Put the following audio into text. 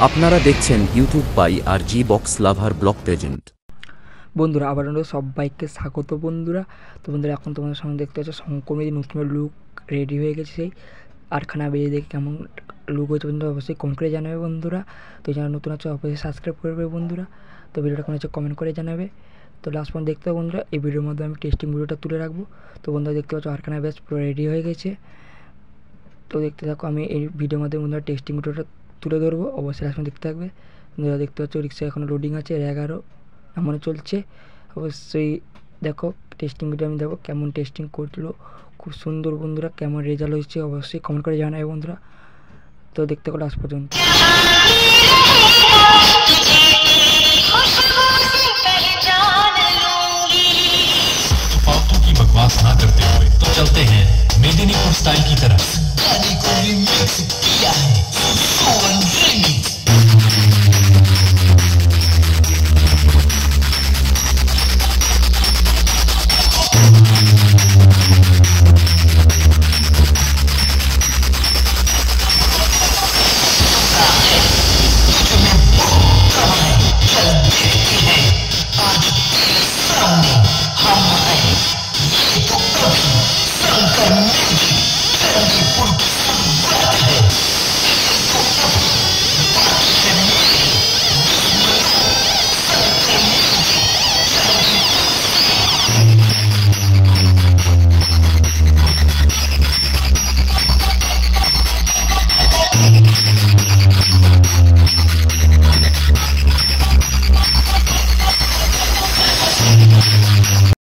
আপনারা দেখছেন YouTube by R G box lover blog present. বন্ধুরা আবার সবাইকে স্বাগত বন্ধুরা। তো বন্ধুরা এখন তোমাদের সামনে দেখতে পাচ্ছ সংকমিত নতুন লুক রেডি হয়ে গেছে। সেই আটখানা বেরিয়ে দেখে কেমন লুক হয়েছে বন্ধুরা অবশ্যই কমেন্ট করে জানাবে বন্ধুরা। তো যারা নতুন আছে অবশ্যই সাবস্ক্রাইব করবে বন্ধুরা। তো ভিডিওটা কেমন হচ্ছে কমেন্ট করে জানাবে। তো লাস্ট পর্যন্ত দেখতে হবে বন্ধুরা। এই ভিডিওর মধ্যে আমি টেস্টিং ভিডিওটা তুলে রাখবো। তো বন্ধুরা দেখতে পাচ্ছ আটখানা ব্যাচ পুরো রেডি হয়ে গেছে। তো দেখতে থাকো, আমি এই ভিডিওর মধ্যে বন্ধুরা টেস্টিং ভিডিওটা তুলে ধরবো, অবশ্যই লাস্ট পর্যন্ত দেখতে থাকবে বন্ধুরা। দেখতে পাচ্ছ রিক্সা এখনও লোডিং আছে, 11 এমন চলছে। অবশ্যই দেখো টেস্টিং ভিডিও আমি দেখো কেমন টেস্টিং করলো, খুব সুন্দর বন্ধুরা। কেমন রেজাল্ট হয়েছে অবশ্যই কমেন্ট করে জানাবে বন্ধুরা। তো দেখতে থাকো লাস্ট পর্যন্ত। फालतू की बकवास ना करते हुए तो चलते हैं मेदिनीपुर स्टाइल की तरफ।